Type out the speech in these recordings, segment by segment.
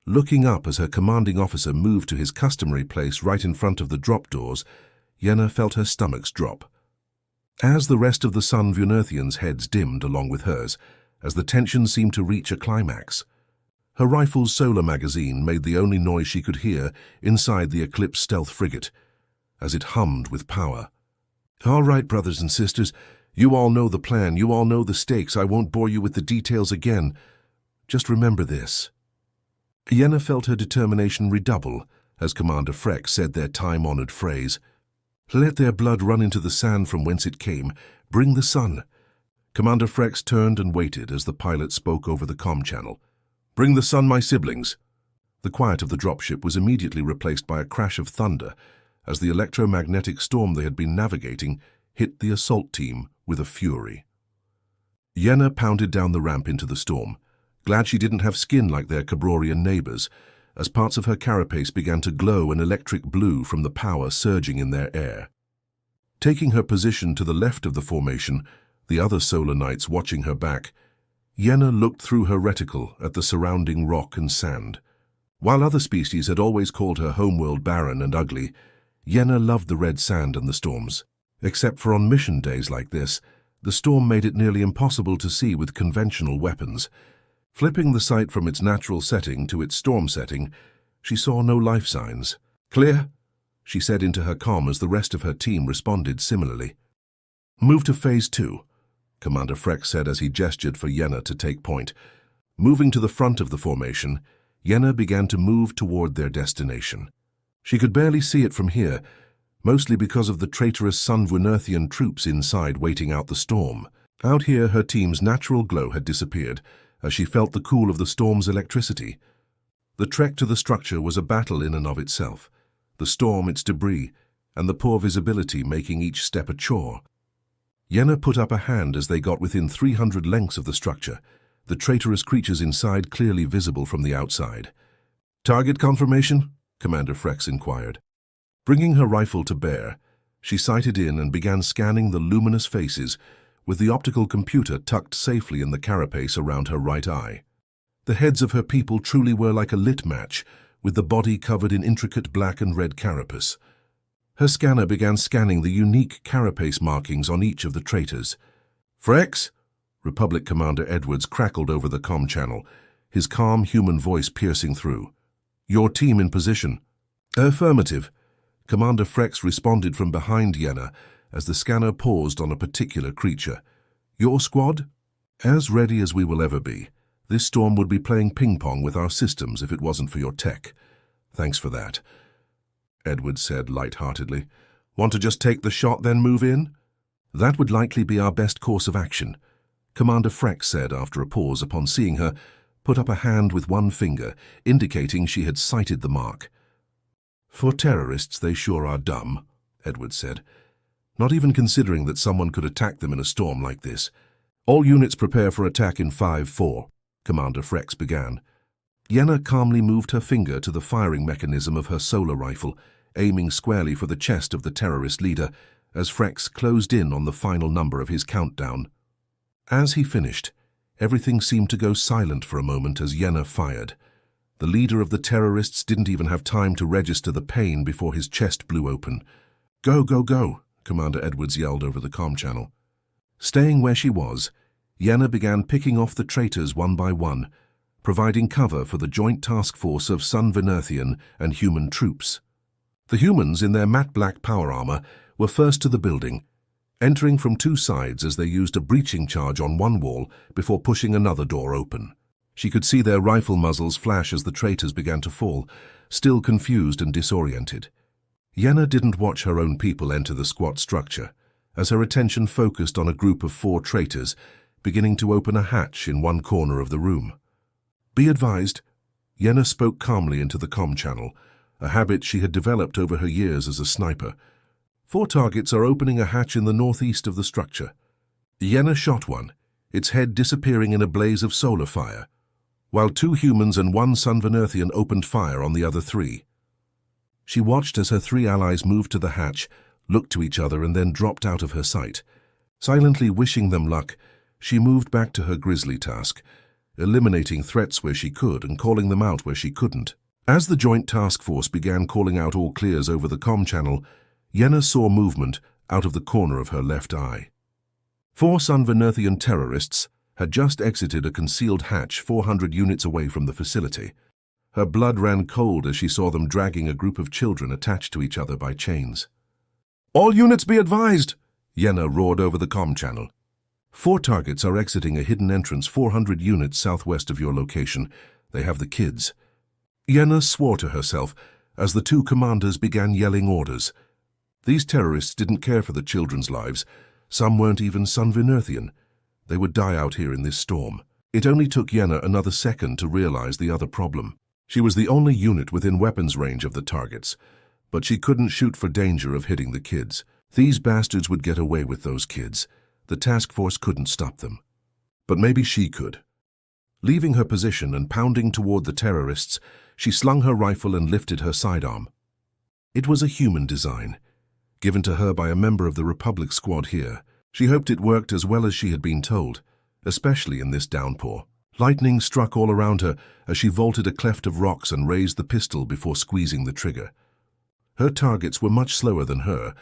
Looking up as her commanding officer moved to his customary place right in front of the drop doors, Yenna felt her stomachs drop. As the rest of the Sunvuenerthians' heads dimmed along with hers, as the tension seemed to reach a climax, her rifle's solar magazine made the only noise she could hear inside the Eclipse stealth frigate, as it hummed with power. "All right, brothers and sisters, you all know the plan, you all know the stakes. I won't bore you with the details again. Just remember this." Yenna felt her determination redouble as Commander Frex said their time-honored phrase, "Let their blood run into the sand from whence it came. Bring the sun." Commander Frex turned and waited as the pilot spoke over the comm channel. "Bring the sun, my siblings." The quiet of the dropship was immediately replaced by a crash of thunder as the electromagnetic storm they had been navigating hit the assault team with a fury. Yenna pounded down the ramp into the storm, glad she didn't have skin like their Cabrorian neighbors, as parts of her carapace began to glow an electric blue from the power surging in their air. Taking her position to the left of the formation, the other Solar Knights watching her back, Yenna looked through her reticle at the surrounding rock and sand. While other species had always called her homeworld barren and ugly, Yenna loved the red sand and the storms. Except for on mission days like this, the storm made it nearly impossible to see with conventional weapons. Flipping the sight from its natural setting to its storm setting, she saw no life signs. "Clear?" she said into her comm as the rest of her team responded similarly. "Move to Phase 2, Commander Frex said as he gestured for Yenna to take point. Moving to the front of the formation, Yenna began to move toward their destination. She could barely see it from here, mostly because of the traitorous Sunvuenerthian troops inside waiting out the storm. Out here, her team's natural glow had disappeared, as she felt the cool of the storm's electricity. The trek to the structure was a battle in and of itself, the storm its debris, and the poor visibility making each step a chore. Yenna put up a hand as they got within 300 lengths of the structure, the traitorous creatures inside clearly visible from the outside. "Target confirmation?" Commander Frex inquired. Bringing her rifle to bear, she sighted in and began scanning the luminous faces, with the optical computer tucked safely in the carapace around her right eye. The heads of her people truly were like a lit match, with the body covered in intricate black and red carapace. Her scanner began scanning the unique carapace markings on each of the traitors. "Frex?" Republic Commander Edwards crackled over the comm channel, his calm human voice piercing through. "Your team in position." "Affirmative." Commander Frex responded from behind Yenna as the scanner paused on a particular creature. "Your squad?" "As ready as we will ever be. This storm would be playing ping-pong with our systems if it wasn't for your tech. Thanks for that," Edwards said light-heartedly. "Want to just take the shot then move in?" "That would likely be our best course of action," Commander Frex said after a pause upon seeing her put up a hand with one finger, indicating she had sighted the mark. "For terrorists, they sure are dumb," Edwards said. "Not even considering that someone could attack them in a storm like this. All units prepare for attack in 5-4, Commander Frex began. Yenna calmly moved her finger to the firing mechanism of her solar rifle, aiming squarely for the chest of the terrorist leader, as Frex closed in on the final number of his countdown. As he finished, everything seemed to go silent for a moment as Yenna fired. The leader of the terrorists didn't even have time to register the pain before his chest blew open. "Go, go, go," Commander Edwards yelled over the comm channel. Staying where she was, Yenna began picking off the traitors one by one, providing cover for the joint task force of Sunvuenerthian and human troops. The humans, in their matte black power armor, were first to the building, entering from two sides as they used a breaching charge on one wall before pushing another door open. She could see their rifle muzzles flash as the traitors began to fall, still confused and disoriented. Yenna didn't watch her own people enter the squat structure, as her attention focused on a group of 4 traitors beginning to open a hatch in one corner of the room. "Be advised," Yenna spoke calmly into the comm channel, a habit she had developed over her years as a sniper. 4 targets are opening a hatch in the northeast of the structure. Yenna shot one, its head disappearing in a blaze of solar fire, while 2 humans and 1 Sunvuenerthian opened fire on the other 3. She watched as her 3 allies moved to the hatch, looked to each other, and then dropped out of her sight. Silently wishing them luck, she moved back to her grisly task, eliminating threats where she could and calling them out where she couldn't. As the joint task force began calling out all clears over the comm channel, Yenna saw movement out of the corner of her left eye. 4 Sunvuenerthian terrorists had just exited a concealed hatch 400 units away from the facility. Her blood ran cold as she saw them dragging a group of children attached to each other by chains. "All units be advised!" Yenna roared over the comm channel. 4 targets are exiting a hidden entrance 400 units southwest of your location. They have the kids. Yenna swore to herself as the 2 commanders began yelling orders. These terrorists didn't care for the children's lives. Some weren't even Sunvuenerthian. They would die out here in this storm. It only took Yenna another second to realize the other problem. She was the only unit within weapons range of the targets, but she couldn't shoot for danger of hitting the kids. These bastards would get away with those kids. The task force couldn't stop them. But maybe she could. Leaving her position and pounding toward the terrorists, she slung her rifle and lifted her sidearm. It was a human design, given to her by a member of the Republic squad here. She hoped it worked as well as she had been told, especially in this downpour. Lightning struck all around her as she vaulted a cleft of rocks and raised the pistol before squeezing the trigger. Her targets were much slower than her,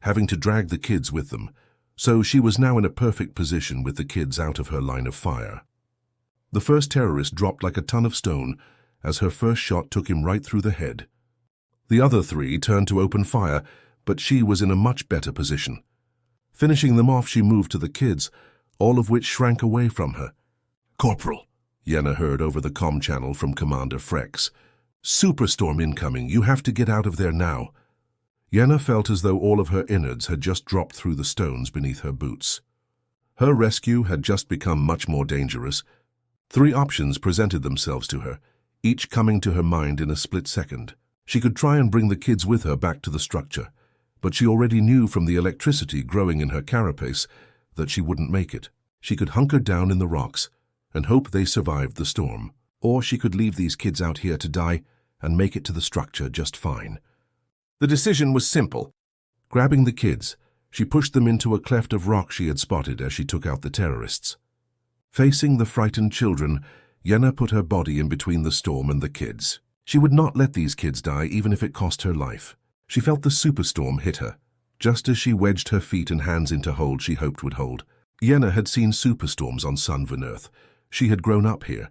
having to drag the kids with them, so she was now in a perfect position with the kids out of her line of fire. The first terrorist dropped like a ton of stone as her first shot took him right through the head. The other 3 turned to open fire, but she was in a much better position. Finishing them off, she moved to the kids, all of which shrank away from her. "Corporal," Yenna heard over the comm channel from Commander Frex. "Superstorm incoming. You have to get out of there now." Yenna felt as though all of her innards had just dropped through the stones beneath her boots. Her rescue had just become much more dangerous. 3 options presented themselves to her, each coming to her mind in a split second. She could try and bring the kids with her back to the structure, but she already knew from the electricity growing in her carapace that she wouldn't make it. She could hunker down in the rocks and hope they survived the storm, or she could leave these kids out here to die and make it to the structure just fine. The decision was simple. Grabbing the kids, she pushed them into a cleft of rock she had spotted as she took out the terrorists. Facing the frightened children, Yenna put her body in between the storm and the kids. She would not let these kids die even if it cost her life. She felt the superstorm hit her, just as she wedged her feet and hands into hold she hoped would hold. Yenna had seen superstorms on Sunvuenerth. She had grown up here.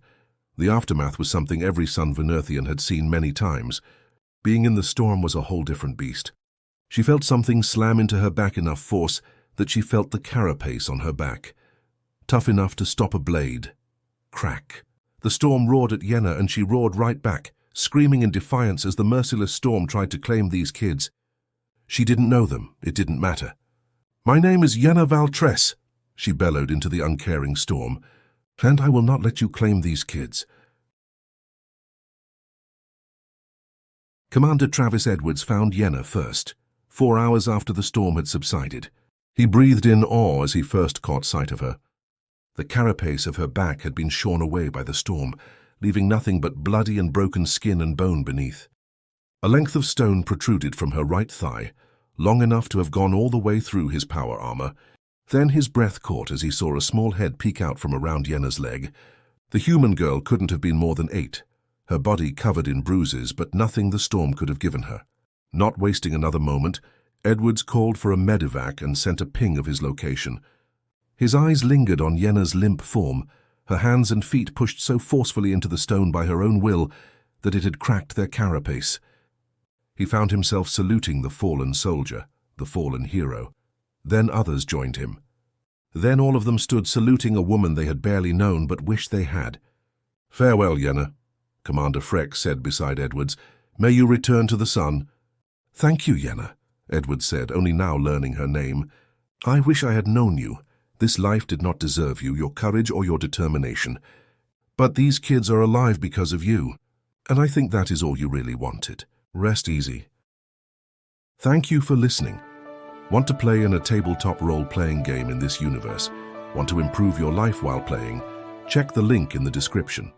The aftermath was something every Sunvuenerthian had seen many times. Being in the storm was a whole different beast. She felt something slam into her back enough force that she felt the carapace on her back, tough enough to stop a blade. Crack. The storm roared at Yenna and she roared right back, screaming in defiance as the merciless storm tried to claim these kids. She didn't know them. It didn't matter. "My name is Yenna Val Tress," she bellowed into the uncaring storm, "and I will not let you claim these kids." Commander Travis Edwards found Yenna first, 4 hours after the storm had subsided. He breathed in awe as he first caught sight of her. The carapace of her back had been shorn away by the storm, leaving nothing but bloody and broken skin and bone beneath. A length of stone protruded from her right thigh, long enough to have gone all the way through his power armor. Then his breath caught as he saw a small head peek out from around Yenna's leg. The human girl couldn't have been more than 8, her body covered in bruises, but nothing the storm could have given her. Not wasting another moment, Edwards called for a medevac and sent a ping of his location. His eyes lingered on Yenna's limp form, her hands and feet pushed so forcefully into the stone by her own will that it had cracked their carapace. He found himself saluting the fallen soldier, the fallen hero. Then others joined him. Then all of them stood saluting a woman they had barely known but wished they had. "Farewell, Yenna," Commander Frex said beside Edwards. "May you return to the sun." "Thank you, Yenna," Edwards said, only now learning her name. "I wish I had known you. This life did not deserve you, your courage or your determination. But these kids are alive because of you, and I think that is all you really wanted. Rest easy." Thank you for listening. Want to play in a tabletop role-playing game in this universe? Want to improve your life while playing? Check the link in the description.